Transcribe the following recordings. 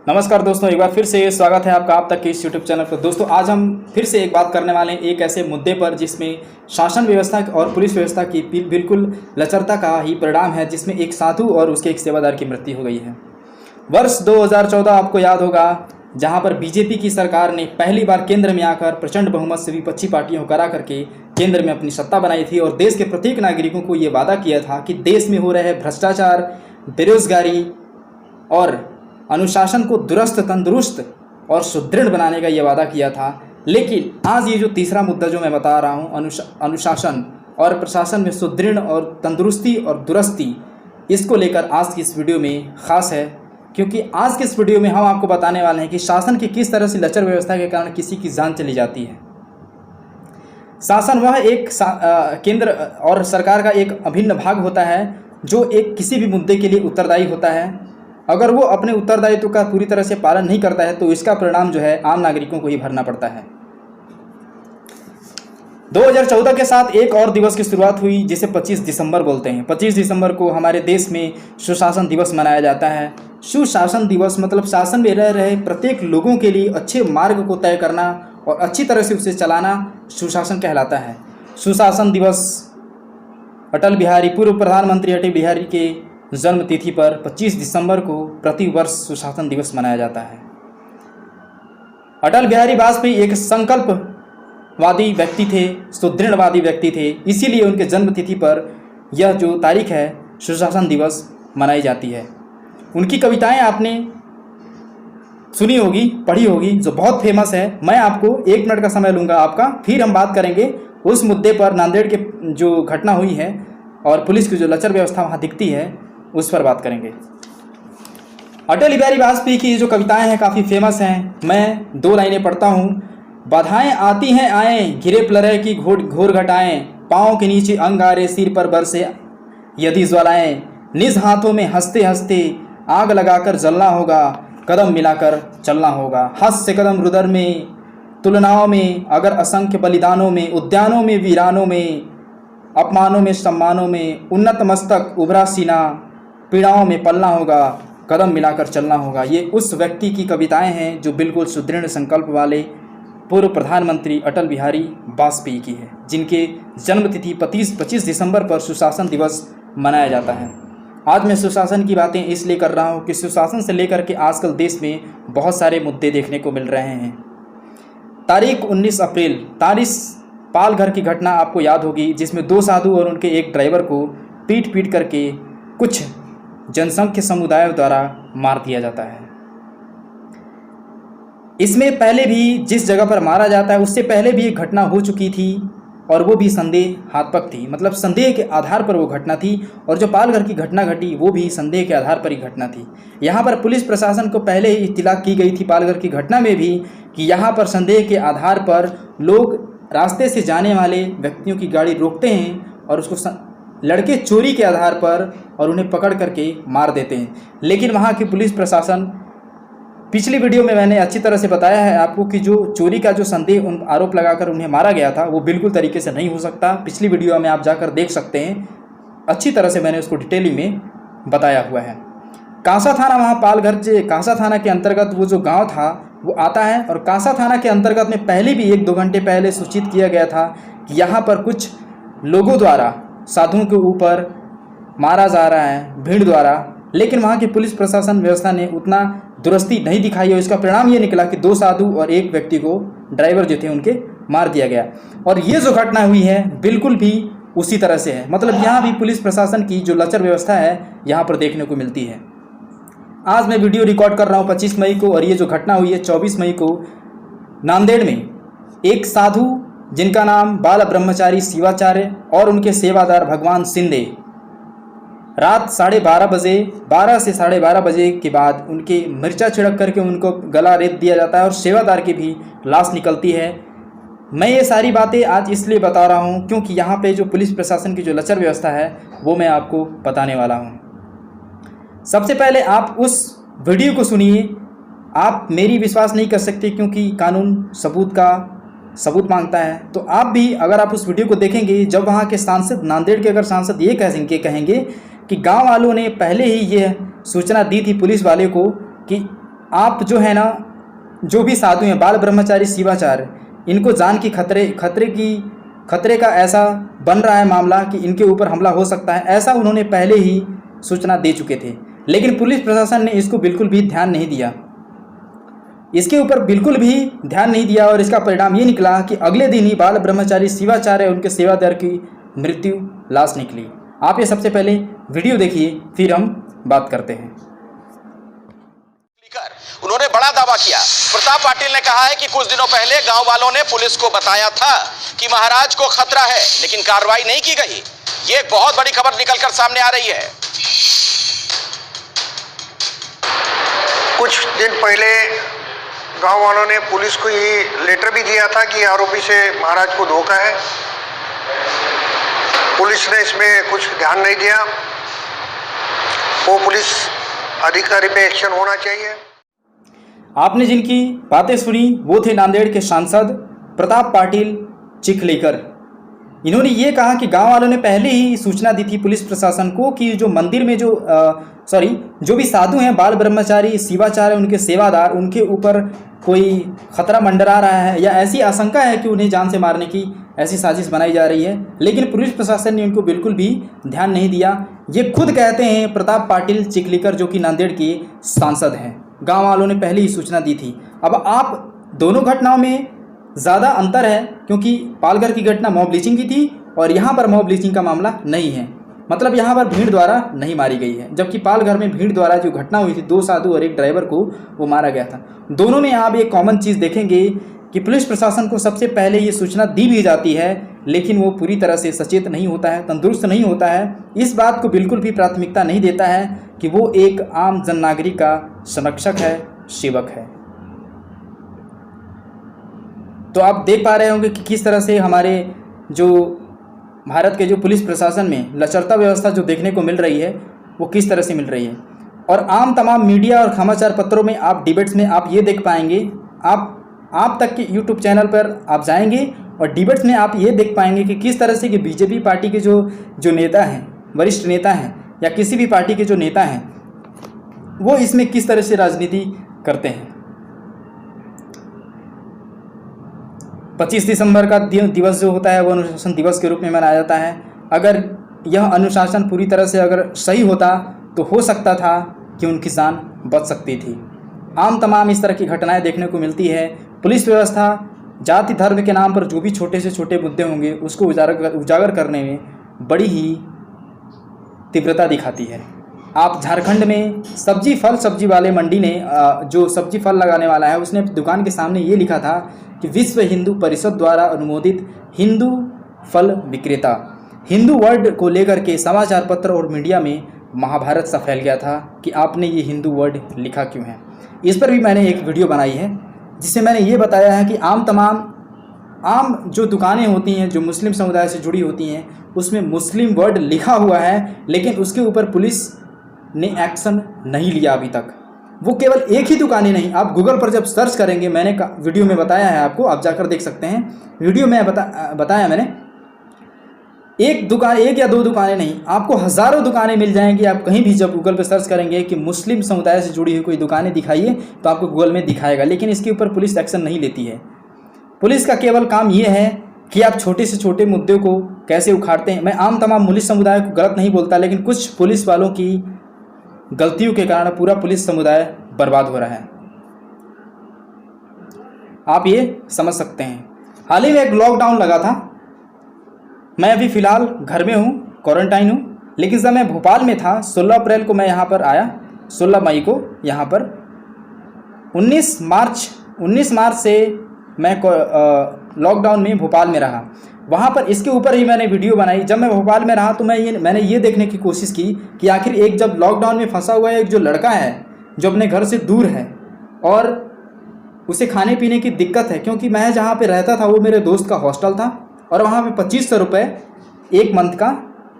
नमस्कार दोस्तों, एक बार फिर से स्वागत है आपका आप तक के इस यूट्यूब चैनल पर। दोस्तों, आज हम फिर से एक बात करने वाले हैं एक ऐसे मुद्दे पर जिसमें शासन व्यवस्था और पुलिस व्यवस्था की बिल्कुल लचरता का ही परिणाम है, जिसमें एक साधु और उसके एक सेवादार की मृत्यु हो गई है। वर्ष 2014 आपको याद होगा, जहां पर बीजेपी की सरकार ने पहली बार केंद्र में आकर प्रचंड बहुमत से विपक्षी पार्टियों को हरा करके केंद्र में अपनी सत्ता बनाई थी और देश के प्रत्येक नागरिकों को ये वादा किया था कि देश में हो रहे भ्रष्टाचार, बेरोजगारी और अनुशासन को दुरुस्त, तंदुरुस्त और सुदृढ़ बनाने का ये वादा किया था। लेकिन आज ये जो तीसरा मुद्दा जो मैं बता रहा हूँ, अनुशासन और प्रशासन में सुदृढ़ और तंदुरुस्ती और दुरुस्ती, इसको लेकर आज की इस वीडियो में ख़ास है, क्योंकि आज के इस वीडियो में हम आपको बताने वाले हैं कि शासन की किस तरह से लचर व्यवस्था के कारण किसी की जान चली जाती है। शासन वह एक केंद्र और सरकार का एक अभिन्न भाग होता है जो एक किसी भी मुद्दे के लिए उत्तरदायी होता है। अगर वो अपने उत्तरदायित्व का पूरी तरह से पालन नहीं करता है तो इसका परिणाम जो है आम नागरिकों को ही भरना पड़ता है। 2014 के साथ एक और दिवस की शुरुआत हुई जिसे 25 दिसंबर बोलते हैं। 25 दिसंबर को हमारे देश में सुशासन दिवस मनाया जाता है। सुशासन दिवस मतलब शासन में रह रहे प्रत्येक लोगों के लिए अच्छे मार्ग को तय करना और अच्छी तरह से उसे चलाना सुशासन कहलाता है। सुशासन दिवस पूर्व प्रधानमंत्री अटल बिहारी के जन्म तिथि पर 25 दिसंबर को प्रतिवर्ष सुशासन दिवस मनाया जाता है। अटल बिहारी वाजपेयी एक संकल्पवादी व्यक्ति थे, सुदृढ़वादी व्यक्ति थे, इसीलिए उनके जन्म तिथि पर यह जो तारीख है सुशासन दिवस मनाई जाती है। उनकी कविताएं आपने सुनी होगी, पढ़ी होगी, जो बहुत फेमस है। मैं आपको 1 मिनट का समय लूँगा आपका, फिर हम बात करेंगे उस मुद्दे पर, नांदेड़ के जो घटना हुई है और पुलिस की जो लचर व्यवस्था वहाँ दिखती है उस पर बात करेंगे। अटल बिहारी वाजपेयी की जो कविताएं हैं काफ़ी फेमस हैं। मैं 2 लाइनें पढ़ता हूँ। बाधाएं आती हैं आए, घिरे प्रलय की घोर घटाएं, पाँव के नीचे अंगारे, सिर पर बरसे यदि ज्वालाएं, निज हाथों में हंसते हंसते आग लगाकर जलना होगा, कदम मिलाकर चलना होगा। हंस से कदम रुदर में, तुलनाओं में, अगर असंख्य बलिदानों में, उद्यानों में, वीरानों में, अपमानों में, सम्मानों में, उन्नत मस्तक, उभरा सीना, पीड़ाओं में पलना होगा, कदम मिलाकर चलना होगा। ये उस व्यक्ति की कविताएं हैं जो बिल्कुल सुदृढ़ संकल्प वाले पूर्व प्रधानमंत्री अटल बिहारी वाजपेयी की है, जिनके जन्मतिथि 25 दिसंबर पर सुशासन दिवस मनाया जाता है। आज मैं सुशासन की बातें इसलिए कर रहा हूँ कि सुशासन से लेकर के आजकल देश में बहुत सारे मुद्दे देखने को मिल रहे हैं। तारीख 19 अप्रैल पालघर की घटना आपको याद होगी, जिसमें 2 साधु और उनके एक ड्राइवर को पीट करके कुछ जनसंख्य समुदायों द्वारा मार दिया जाता है। इसमें पहले भी जिस जगह पर मारा जाता है उससे पहले भी एक घटना हो चुकी थी और वो भी संदेहात्मक थी, मतलब संदेह के आधार पर वो घटना थी। और जो पालघर की घटना घटी वो भी संदेह के आधार पर ही घटना थी। यहाँ पर पुलिस प्रशासन को पहले ही इत्तला की गई थी पालघर की घटना में भी कि यहाँ पर संदेह के आधार पर लोग रास्ते से जाने वाले व्यक्तियों की गाड़ी रोकते हैं और उसको लड़के चोरी के आधार पर और उन्हें पकड़ करके मार देते हैं। लेकिन वहाँ की पुलिस प्रशासन, पिछली वीडियो में मैंने अच्छी तरह से बताया है आपको कि जो चोरी का जो संदेह उन आरोप लगाकर उन्हें मारा गया था वो बिल्कुल तरीके से नहीं हो सकता। पिछली वीडियो में आप जाकर देख सकते हैं, अच्छी तरह से मैंने उसको डिटेलिंग में बताया हुआ है। कांसा थाना, वहाँ पालघर से कांसा थाना के अंतर्गत वो जो गाँव था वो आता है और कांसा थाना के अंतर्गत में पहले भी 1-2 घंटे पहले सूचित किया गया था कि यहाँ पर कुछ लोगों द्वारा साधुओं के ऊपर मारा जा रहा है भीड़ द्वारा। लेकिन वहाँ की पुलिस प्रशासन व्यवस्था ने उतना दुरुस्ती नहीं दिखाई और इसका परिणाम ये निकला कि 2 साधु और एक व्यक्ति को, ड्राइवर जो थे उनके, मार दिया गया। और ये जो घटना हुई है बिल्कुल भी उसी तरह से है, मतलब यहाँ भी पुलिस प्रशासन की जो लचर व्यवस्था है यहाँ पर देखने को मिलती है। आज मैं वीडियो रिकॉर्ड कर रहा हूँ 25 मई को और ये जो घटना हुई है 24 मई को नांदेड़ में। एक साधु जिनका नाम बाल ब्रह्मचारी शिवाचार्य और उनके सेवादार भगवान शिंदे, रात 12:30 बजे, 12 से 12:30 बजे के बाद उनके मिर्चा छिड़क करके उनको गला रेत दिया जाता है और सेवादार की भी लाश निकलती है। मैं ये सारी बातें आज इसलिए बता रहा हूँ क्योंकि यहाँ पे जो पुलिस प्रशासन की जो लचर व्यवस्था है वो मैं आपको बताने वाला हूँ। सबसे पहले आप उस वीडियो को सुनिए। आप मेरी विश्वास नहीं कर सकते क्योंकि कानून सबूत मांगता है। तो आप भी अगर आप उस वीडियो को देखेंगे, जब वहाँ के सांसद, नांदेड़ के अगर सांसद ये कहेंगे कि गांव वालों ने पहले ही ये सूचना दी थी पुलिस वाले को कि आप जो है ना, जो भी साधु हैं, बाल ब्रह्मचारी शिवाचार्य, इनको जान की खतरे का ऐसा बन रहा है मामला कि इनके ऊपर हमला हो सकता है, ऐसा उन्होंने पहले ही सूचना दे चुके थे। लेकिन पुलिस प्रशासन ने इसको बिल्कुल भी ध्यान नहीं दिया, इसके ऊपर बिल्कुल भी ध्यान नहीं दिया, और इसका परिणाम ये निकला कि अगले दिन ही बाल ब्रह्मचारी शिवाचार्य उनके सेवादार की मृत्यु लाश निकली। आप ये सबसे पहले वीडियो देखिए, फिर हम बात करते हैं। उन्होंने बड़ा दावा किया। प्रताप पाटिल ने कहा है कि कुछ दिनों पहले गांव वालों ने पुलिस को बताया था कि महाराज को खतरा है, लेकिन कार्रवाई नहीं की गई। ये एक बहुत बड़ी खबर निकलकर सामने आ रही है। कुछ दिन पहले गांव वालों ने पुलिस को ये लेटर भी दिया था कि आरोपी से महाराज को धोखा है। पुलिस ने इसमें कुछ ध्यान नहीं दिया। वो पुलिस अधिकारी पे एक्शन होना चाहिए। आपने जिनकी बातें सुनी वो थे नांदेड़ के सांसद प्रताप पाटिल चिखलीकर। इन्होंने ये कहा कि गांव वालों ने पहले ही सूचना दी थी पुलिस प्रशासन को कि जो मंदिर में जो भी साधु हैं, बाल ब्रह्मचारी शिवाचार्य, उनके सेवादार, उनके ऊपर कोई खतरा मंडरा रहा है या ऐसी आशंका है कि उन्हें जान से मारने की ऐसी साजिश बनाई जा रही है। लेकिन पुलिस प्रशासन ने उनको बिल्कुल भी ध्यान नहीं दिया। ये खुद कहते हैं प्रताप पाटिल चिखलीकर, जो कि नांदेड़ के सांसद हैं। गांव वालों ने पहले ही सूचना दी थी। अब आप दोनों घटनाओं में ज़्यादा अंतर है, क्योंकि पालघर की घटना मॉब लिंचिंग की थी और यहाँ पर मॉब लिंचिंग का मामला नहीं है, मतलब यहाँ पर भीड़ द्वारा नहीं मारी गई है। जबकि पालघर में भीड़ द्वारा जो घटना हुई थी, 2 साधु और एक ड्राइवर को वो मारा गया था। दोनों में आप एक कॉमन चीज़ देखेंगे कि पुलिस प्रशासन को सबसे पहले ये सूचना दी भी जाती है, लेकिन वो पूरी तरह से सचेत नहीं होता है, तंदुरुस्त नहीं होता है, इस बात को बिल्कुल भी प्राथमिकता नहीं देता है कि वो एक आम जन नागरिक का संरक्षक है, सेवक है। तो आप देख पा रहे होंगे कि किस तरह से हमारे जो भारत के जो पुलिस प्रशासन में लचरता व्यवस्था जो देखने को मिल रही है वो किस तरह से मिल रही है। और आम तमाम मीडिया और समाचार पत्रों में आप डिबेट्स में आप ये देख पाएंगे, आप तक के यूट्यूब चैनल पर आप जाएंगे और डिबेट्स में आप ये देख पाएंगे कि किस तरह से कि बीजेपी पार्टी के जो नेता हैं, वरिष्ठ नेता हैं, या किसी भी पार्टी के जो नेता हैं, वो इसमें किस तरह से राजनीति करते हैं। 25 दिसंबर का दिवस जो होता है वो अनुशासन दिवस के रूप में मनाया जाता है। अगर यह अनुशासन पूरी तरह से अगर सही होता तो हो सकता था कि उनकी जान बच सकती थी। आम तमाम इस तरह की घटनाएं देखने को मिलती है। पुलिस व्यवस्था जाति धर्म के नाम पर जो भी छोटे से छोटे मुद्दे होंगे उसको उजागर करने में बड़ी ही तीव्रता दिखाती है। आप झारखंड में सब्जी वाले मंडी ने जो सब्जी फल लगाने वाला है, उसने दुकान के सामने ये लिखा था कि विश्व हिंदू परिषद द्वारा अनुमोदित हिंदू फल विक्रेता। हिंदू वर्ड को लेकर के समाचार पत्र और मीडिया में महाभारत सा फैल गया था कि आपने ये हिंदू वर्ड लिखा क्यों है। इस पर भी मैंने एक वीडियो बनाई है जिससे मैंने ये बताया है कि आम जो दुकानें होती हैं जो मुस्लिम समुदाय से जुड़ी होती हैं उसमें मुस्लिम वर्ड लिखा हुआ है, लेकिन उसके ऊपर पुलिस ने एक्शन नहीं लिया अभी तक। वो केवल एक ही दुकानें नहीं, आप गूगल पर जब सर्च करेंगे, मैंने वीडियो में बताया है आपको, आप जाकर देख सकते हैं। वीडियो में बताया मैंने, एक या दो दुकानें नहीं, आपको हज़ारों दुकानें मिल जाएंगी। आप कहीं भी जब गूगल पर सर्च करेंगे कि मुस्लिम समुदाय से जुड़ी हुई कोई दुकानें दिखाइए तो आपको गूगल में दिखाएगा, लेकिन इसके ऊपर पुलिस एक्शन नहीं लेती है। पुलिस का केवल काम ये है कि आप छोटे से छोटे मुद्दों को कैसे उखाड़ते हैं। मैं आम तमाम पुलिस समुदाय को गलत नहीं बोलता, लेकिन कुछ पुलिस वालों की गलतियों के कारण पूरा पुलिस समुदाय बर्बाद हो रहा है, आप ये समझ सकते हैं। हाल ही में एक लॉकडाउन लगा था, मैं अभी फ़िलहाल घर में हूँ, क्वारंटाइन हूँ, लेकिन जब मैं भोपाल में था 16 अप्रैल को मैं यहाँ पर आया, 16 मई को यहाँ पर 19 मार्च से मैं लॉकडाउन में भोपाल में रहा। वहाँ पर इसके ऊपर ही मैंने वीडियो बनाई। जब मैं भोपाल में रहा तो मैंने ये देखने की कोशिश की कि आखिर एक जब लॉकडाउन में फंसा हुआ एक जो लड़का है जो अपने घर से दूर है और उसे खाने पीने की दिक्कत है, क्योंकि मैं जहाँ पे रहता था वो मेरे दोस्त का हॉस्टल था और वहाँ पे 2500 रुपये एक मंथ का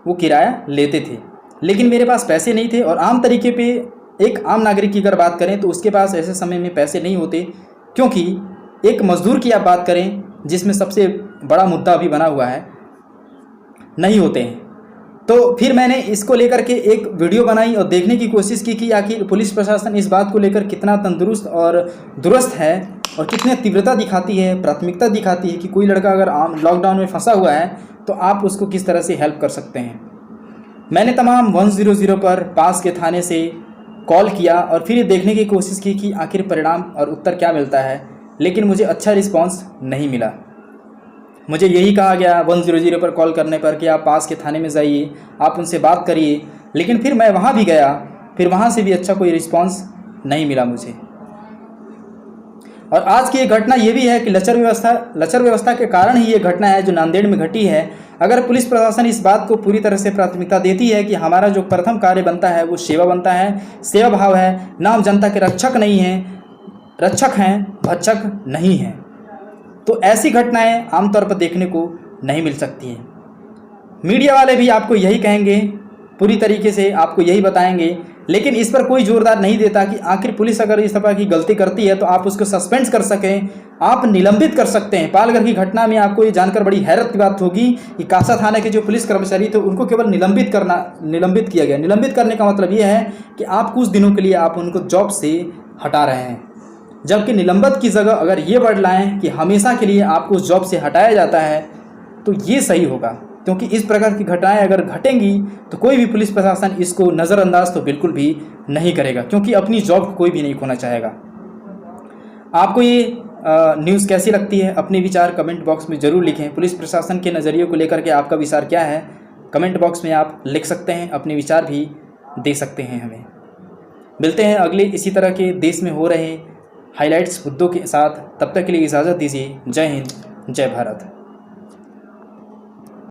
वो किराया लेते थे, लेकिन मेरे पास पैसे नहीं थे। और आम तरीके पे एक आम नागरिक की अगर बात करें तो उसके पास ऐसे समय में पैसे नहीं होते, क्योंकि एक मज़दूर की आप बात करें जिसमें सबसे बड़ा मुद्दा अभी बना हुआ है, नहीं होते हैं। तो फिर मैंने इसको लेकर के एक वीडियो बनाई और देखने की कोशिश की कि आखिर पुलिस प्रशासन इस बात को लेकर कितना तंदुरुस्त और दुरुस्त है और कितनी तीव्रता दिखाती है, प्राथमिकता दिखाती है कि कोई लड़का अगर लॉकडाउन में फंसा हुआ है तो आप उसको किस तरह से हेल्प कर सकते हैं। मैंने तमाम 100 पर पास के थाने से कॉल किया और फिर ये देखने की कोशिश की कि आखिर परिणाम और उत्तर क्या मिलता है, लेकिन मुझे अच्छा रिस्पांस नहीं मिला। मुझे यही कहा गया 100 पर कॉल करने पर कि आप पास के थाने में जाइए, आप उनसे बात करिए, लेकिन फिर मैं वहाँ भी गया, फिर वहाँ से भी अच्छा कोई रिस्पांस नहीं मिला मुझे। और आज की ये घटना ये भी है कि लचर व्यवस्था के कारण ही ये घटना है जो नांदेड़ में घटी है। अगर पुलिस प्रशासन इस बात को पूरी तरह से प्राथमिकता देती है कि हमारा जो प्रथम कार्य बनता है वो सेवा बनता है, सेवा भाव है, ना हम जनता के रक्षक नहीं हैं, रक्षक हैं, भक्षक नहीं हैं, तो ऐसी घटनाएं आमतौर पर देखने को नहीं मिल सकती हैं। मीडिया वाले भी आपको यही कहेंगे, पूरी तरीके से आपको यही बताएंगे, लेकिन इस पर कोई जोरदार नहीं देता कि आखिर पुलिस अगर इस तरह की गलती करती है तो आप उसको सस्पेंड कर सकें, आप निलंबित कर सकते हैं। पालघर की घटना में आपको ये जानकर बड़ी हैरत की बात होगी कि कासा थाने के जो पुलिस कर्मचारी थे उनको केवल निलंबित किया गया। निलंबित करने का मतलब ये है कि आप कुछ दिनों के लिए आप उनको जॉब से हटा रहे हैं, जबकि निलंबित की जगह अगर ये वर्ड लाएँ कि हमेशा के लिए आपको उस जॉब से हटाया जाता है तो ये सही होगा, क्योंकि इस प्रकार की घटनाएं अगर घटेंगी तो कोई भी पुलिस प्रशासन इसको नज़रअंदाज तो बिल्कुल भी नहीं करेगा, क्योंकि अपनी जॉब को कोई भी नहीं खोना चाहेगा। आपको ये न्यूज़ कैसी लगती है? अपने विचार कमेंट बॉक्स में ज़रूर लिखें। पुलिस प्रशासन के नज़रिए को लेकर के आपका विचार क्या है, कमेंट बॉक्स में आप लिख सकते हैं, अपने विचार भी दे सकते हैं हमें। मिलते हैं अगले इसी तरह के देश में हो रहे हाइलाइट्स मुद्दों के साथ, तब तक के लिए इजाज़त दीजिए। जय हिंद, जय भारत।